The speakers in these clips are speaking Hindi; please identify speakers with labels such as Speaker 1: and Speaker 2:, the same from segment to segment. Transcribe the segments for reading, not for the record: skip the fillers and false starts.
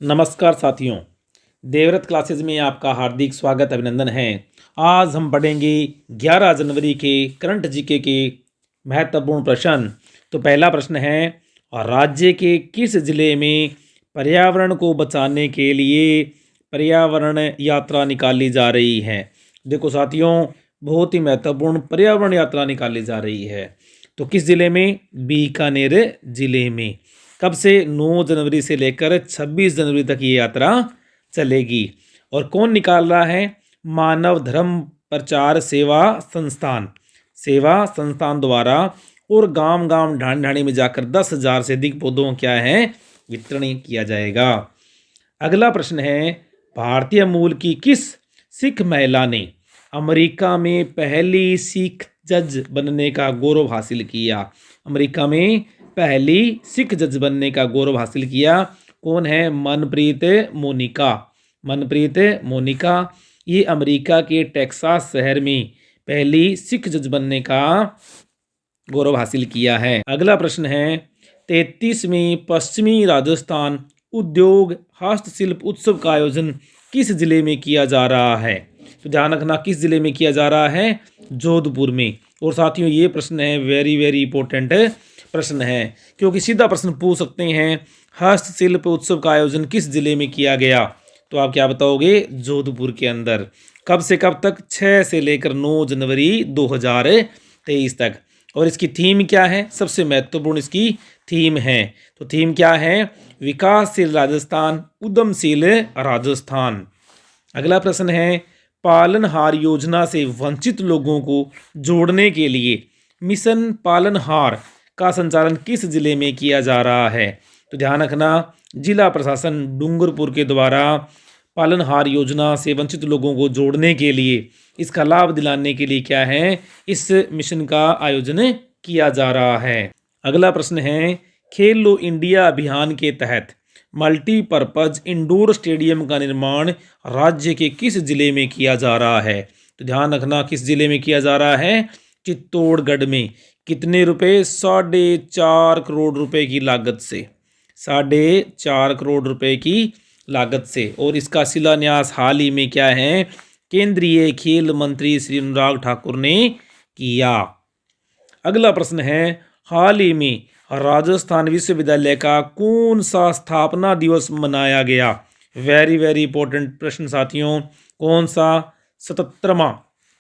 Speaker 1: नमस्कार साथियों, देवव्रत क्लासेज में आपका हार्दिक स्वागत अभिनंदन है। आज हम पढ़ेंगे 11 जनवरी के करंट जीके के महत्वपूर्ण प्रश्न। तो पहला प्रश्न है, राज्य के किस जिले में पर्यावरण को बचाने के लिए पर्यावरण यात्रा निकाली जा रही है। देखो साथियों, बहुत ही महत्वपूर्ण पर्यावरण यात्रा निकाली जा रही है। तो किस जिले में? बीकानेर जिले में। कब से? 9 जनवरी से लेकर 26 जनवरी तक ये यात्रा चलेगी। और कौन निकाल रहा है? मानव धर्म प्रचार सेवा संस्थान द्वारा। और गांव गांव ढाणी ढाणी में जाकर 10,000 से अधिक पौधों क्या है वितरण किया जाएगा। अगला प्रश्न है, भारतीय मूल की किस सिख महिला ने अमेरिका में पहली सिख जज बनने का गौरव हासिल किया? अमेरिका में पहली सिख जज बनने का गौरव हासिल किया। कौन है? मनप्रीत मोनिका। ये अमेरिका के टेक्सास शहर में पहली सिख जज बनने का गौरव हासिल किया है। अगला प्रश्न है, 33वें पश्चिमी राजस्थान उद्योग हस्तशिल्प उत्सव का आयोजन किस जिले में किया जा रहा है? तो ध्यान रखना, किस जिले में किया जा रहा है? जोधपुर में। और साथियों, ये प्रश्न है वेरी वेरी इंपॉर्टेंट प्रश्न है, क्योंकि सीधा प्रश्न पूछ सकते हैं, हस्तशिल्प उत्सव का आयोजन किस जिले में किया गया? तो आप क्या बताओगे? जोधपुर के अंदर। कब से कब तक? 6 से लेकर 9 जनवरी 2023 तक। और इसकी थीम क्या है? सबसे महत्वपूर्ण इसकी थीम है। तो थीम क्या है? विकासशील राजस्थान, उद्यमशील राजस्थान। अगला प्रश्न है, पालनहार योजना से वंचित लोगों को जोड़ने के लिए मिशन पालनहार का संचालन किस जिले में किया जा रहा है? तो ध्यान रखना, जिला प्रशासन डूंगरपुर के द्वारा पालनहार योजना से वंचित लोगों को जोड़ने के लिए, इसका लाभ दिलाने के लिए क्या है, इस मिशन का आयोजन किया जा रहा है। अगला प्रश्न है, खेलो इंडिया अभियान के तहत मल्टीपर्पज इंडोर स्टेडियम का निर्माण राज्य के किस जिले में किया जा रहा है? तो ध्यान रखना, किस जिले में किया जा रहा है? चित्तौड़गढ़ में। कितने रुपए? 4.5 करोड़ रुपए की लागत से। 4.5 करोड़ रुपए की लागत से। और इसका शिलान्यास हाल ही में क्या है, केंद्रीय खेल मंत्री श्री अनुराग ठाकुर ने किया। अगला प्रश्न है, हाल ही में राजस्थान विश्वविद्यालय का कौन सा स्थापना दिवस मनाया गया? वेरी वेरी इंपॉर्टेंट प्रश्न साथियों। कौन सा? 77वां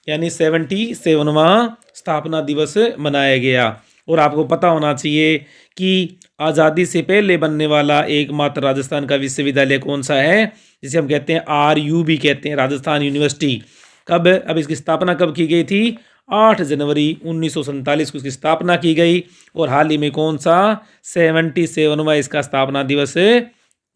Speaker 1: यानी 77वां स्थापना दिवस मनाया गया। और आपको पता होना चाहिए कि आज़ादी से पहले बनने वाला एकमात्र राजस्थान का विश्वविद्यालय कौन सा है, जिसे हम कहते हैं RUB कहते हैं, राजस्थान यूनिवर्सिटी। कब? अब इसकी स्थापना कब की गई थी? 8 जनवरी 1947 को इसकी स्थापना की गई। और हाल ही में कौन सा? 77वां इसका स्थापना दिवस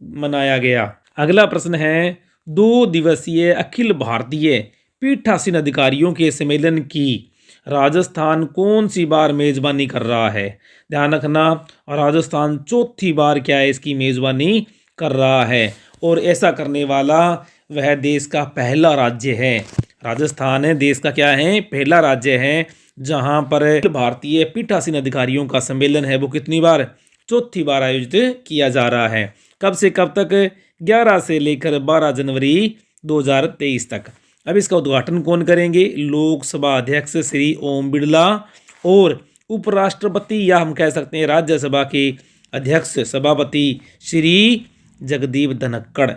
Speaker 1: मनाया गया। अगला प्रश्न है, 2 दिवसीय अखिल भारतीय पीठासीन अधिकारियों के सम्मेलन की राजस्थान कौन सी बार मेजबानी कर रहा है? ध्यान रखना, राजस्थान चौथी बार क्या है, इसकी मेजबानी कर रहा है। और ऐसा करने वाला वह देश का पहला राज्य है। राजस्थान देश का क्या है? पहला राज्य है जहां पर भारतीय पीठासीन अधिकारियों का सम्मेलन है वो कितनी बार? चौथी बार आयोजित किया जा रहा है। कब से कब तक? 11 से लेकर 12 जनवरी 2023 तक। अब इसका उद्घाटन कौन करेंगे? लोकसभा अध्यक्ष श्री ओम बिरला और उपराष्ट्रपति, या हम कह सकते हैं राज्यसभा के अध्यक्ष सभापति श्री जगदीप धनखड़।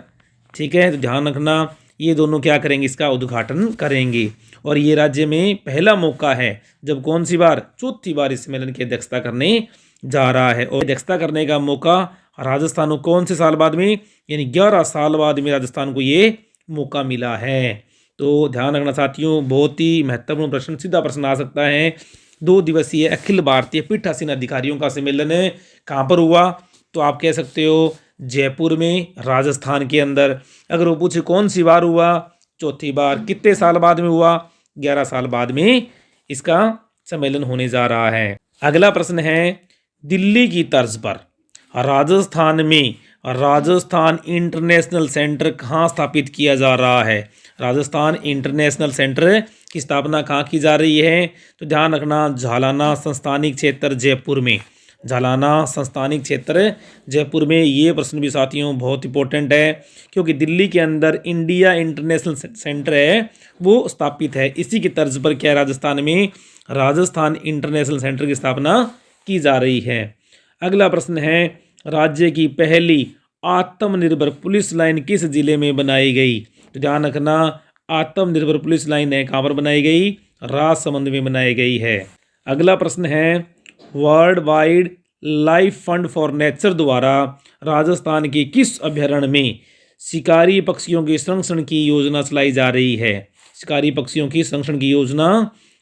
Speaker 1: ठीक है, तो ध्यान रखना, ये दोनों क्या करेंगे? इसका उद्घाटन करेंगे। और ये राज्य में पहला मौका है जब कौन सी बार? चौथी बार इस सम्मेलन की अध्यक्षता करने जा रहा है। और अध्यक्षता करने का मौका राजस्थान को कौन से साल बाद में, यानी 11 साल बाद में राजस्थान को ये मौका मिला है। तो ध्यान रखना साथियों, बहुत ही महत्वपूर्ण प्रश्न, सीधा प्रश्न आ सकता है। 2 दिवसीय अखिल भारतीय पीठासीन अधिकारियों का सम्मेलन कहाँ पर हुआ? तो आप कह सकते हो जयपुर में, राजस्थान के अंदर। अगर वो पूछे कौन सी बार हुआ? चौथी बार। कितने साल बाद में हुआ? 11 साल बाद में इसका सम्मेलन होने जा रहा है। अगला प्रश्न है, दिल्ली की तर्ज पर राजस्थान में राजस्थान इंटरनेशनल सेंटर कहाँ स्थापित किया जा रहा है? राजस्थान इंटरनेशनल सेंटर की स्थापना कहाँ की जा रही है? तो ध्यान रखना, झालाना संस्थानिक क्षेत्र जयपुर में। झालाना संस्थानिक क्षेत्र जयपुर में। ये प्रश्न भी साथियों बहुत इंपॉर्टेंट है, क्योंकि दिल्ली के अंदर इंडिया इंटरनेशनल सेंटर है वो स्थापित है। इसी की तर्ज पर क्या राजस्थान में राजस्थान इंटरनेशनल सेंटर की स्थापना की जा रही है। अगला प्रश्न है, राज्य की पहली आत्मनिर्भर पुलिस लाइन किस जिले में बनाई गई? तो ध्यान रखना, आत्मनिर्भर पुलिस लाइन है कहाँ पर बनाई गई? राजसमंद में बनाई गई है। अगला प्रश्न है, world wide life fund for nature द्वारा राजस्थान के किस अभ्यारण्य में शिकारी पक्षियों के संरक्षण की योजना चलाई जा रही है? शिकारी पक्षियों की संरक्षण की योजना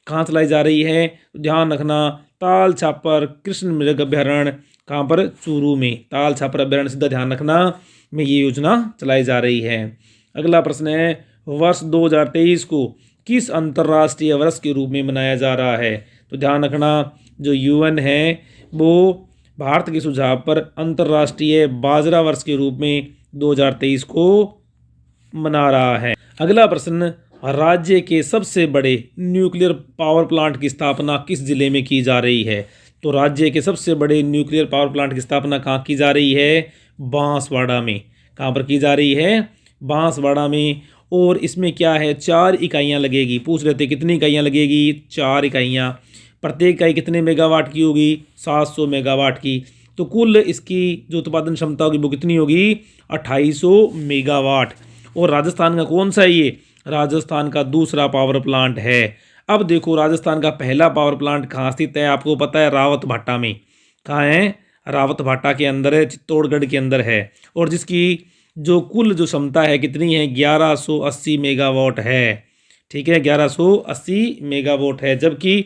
Speaker 1: कहाँ चलाई जा रही है? ध्यान रखना, ताल छापर कृष्ण मृग अभ्यारण्य कहाँ पर? चूरू में। ताल छापर अभ्यारण्य सीधा ध्यान रखना में ये योजना चलाई जा रही है। अगला प्रश्न है, वर्ष 2023 को किस अंतर्राष्ट्रीय वर्ष के रूप में मनाया जा रहा है? तो ध्यान रखना, जो यूएन है वो भारत के सुझाव पर अंतर्राष्ट्रीय बाजरा वर्ष के रूप में 2023 को मना रहा है। अगला प्रश्न, राज्य के सबसे बड़े न्यूक्लियर पावर प्लांट की स्थापना किस जिले में की जा रही है? तो राज्य के सबसे बड़े न्यूक्लियर पावर प्लांट की स्थापना कहाँ की जा रही है? बांसवाड़ा में। कहाँ पर की जा रही है? बांसवाड़ा में। और इसमें क्या है, 4 इकाइयाँ लगेगी। पूछ रहे थे कितनी इकाइयाँ लगेगी? 4 इकाइयाँ। प्रत्येक इकाई कितने मेगावाट की होगी? 700 मेगावाट की। तो कुल इसकी जो उत्पादन क्षमता होगी वो कितनी होगी? 2800 मेगावाट। और राजस्थान का कौन सा है ये? राजस्थान का दूसरा पावर प्लांट है। अब देखो, राजस्थान का पहला पावर प्लांट कहाँ स्थित है? आपको पता है, रावत भाटा में। कहाँ है? रावत भाटा के अंदर है, चित्तौड़गढ़ के अंदर है। और जिसकी जो कुल जो क्षमता है कितनी है? 1180 मेगावाट है। ठीक है, 1180 मेगावाट है, जबकि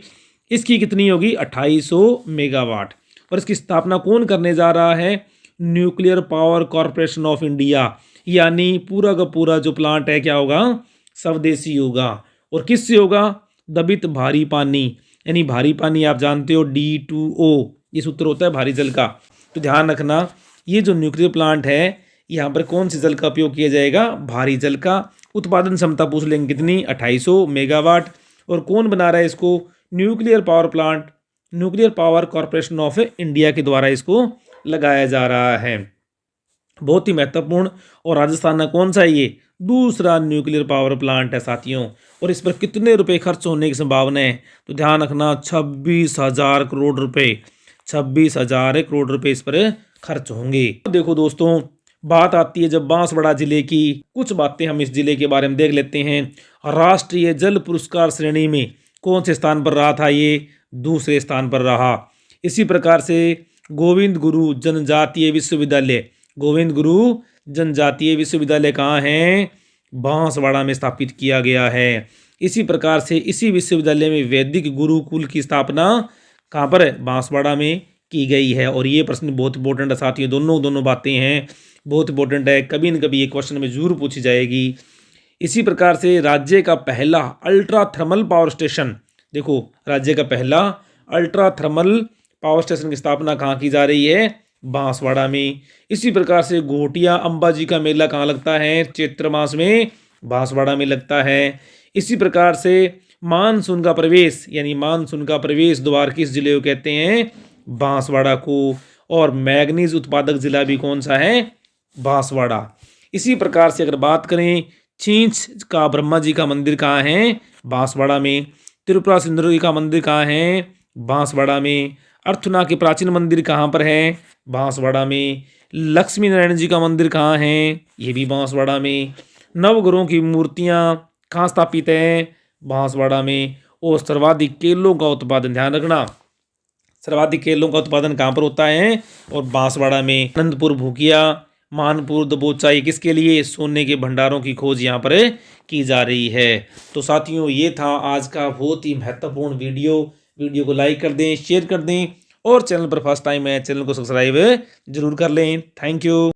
Speaker 1: इसकी कितनी होगी? 2800 मेगावाट। और इसकी स्थापना कौन करने जा रहा है? Nuclear power corporation of India. यानी पूरा का पूरा जो प्लांट है क्या होगा? स्वदेशी होगा। और किससे होगा? दबित भारी पानी, यानी भारी पानी आप जानते हो D2O, ये सूत्र होता है भारी जल का। तो ध्यान रखना, ये जो न्यूक्लियर प्लांट है यहाँ पर कौन से जल का उपयोग किया जाएगा? भारी जल का। उत्पादन क्षमता पूछ लेंगे कितनी? 2800 मेगावाट। और कौन बना रहा है इसको? Nuclear power plant, nuclear power corporation of India के द्वारा इसको लगाया जा रहा है। बहुत ही महत्वपूर्ण। और राजस्थान का कौन सा है ये? दूसरा न्यूक्लियर पावर प्लांट है साथियों। और इस पर कितने रुपए खर्च होने की संभावना है? तो ध्यान रखना, 26,000 करोड़ रुपए। 26,000 करोड़ रुपए इस पर खर्च होंगे। देखो दोस्तों, बात आती है जब बांसवाड़ा जिले की, कुछ बातें हम इस जिले के बारे में देख लेते हैं। राष्ट्रीय जल पुरस्कार श्रेणी में कौन से स्थान पर रहा था ये? दूसरे स्थान पर रहा। इसी प्रकार से गोविंद गुरु जनजातीय विश्वविद्यालय, गोविंद गुरु जनजातीय विश्वविद्यालय कहाँ है? बांसवाड़ा में स्थापित किया गया है। इसी प्रकार से इसी विश्वविद्यालय में वैदिक गुरुकुल की स्थापना कहाँ पर है? बांसवाड़ा में की गई है। और ये प्रश्न बहुत इंपॉर्टेंट है साथियों, दोनों बातें हैं बहुत इंपॉर्टेंट है, कभी न कभी ये क्वेश्चन में जरूर पूछी जाएगी। इसी प्रकार से राज्य का पहला अल्ट्रा थर्मल पावर स्टेशन, देखो राज्य का पहला अल्ट्रा थर्मल पावर स्टेशन की स्थापना कहाँ की जा रही है? बांसवाड़ा में। इसी प्रकार से घोटिया अंबाजी का मेला कहाँ लगता है? चैत्र मास में बांसवाड़ा में लगता है। इसी प्रकार से मानसून का प्रवेश, यानी मानसून का प्रवेश द्वार किस जिले को कहते हैं? बांसवाड़ा को। और मैग्नीज उत्पादक जिला भी कौन सा है? बांसवाड़ा। इसी प्रकार से अगर बात करें, छींच का ब्रह्मा जी का मंदिर कहाँ है? बांसवाड़ा में। त्रिपुरा सुंदरी का मंदिर कहाँ है? बांसवाड़ा में। अर्थना के प्राचीन मंदिर कहाँ पर है? बांसवाड़ा में। लक्ष्मी नारायण जी का मंदिर कहाँ है? ये भी बांसवाड़ा में। नवग्रहों की मूर्तियाँ कहाँ स्थापित हैं? बांसवाड़ा में। और सर्वाधिक केलों का उत्पादन, ध्यान रखना, सर्वाधिक केलों का उत्पादन कहाँ पर होता है? और बांसवाड़ा में। आनंदपुर भूकिया, मानपुर दबोचा, ये किसके लिए? सोने के भंडारों की खोज यहाँ पर की जा रही है। तो साथियों, ये था आज का बहुत ही महत्वपूर्ण वीडियो को लाइक कर दें, शेयर कर दें, और चैनल पर फर्स्ट टाइम है चैनल को सब्सक्राइब जरूर कर लें। Thank you.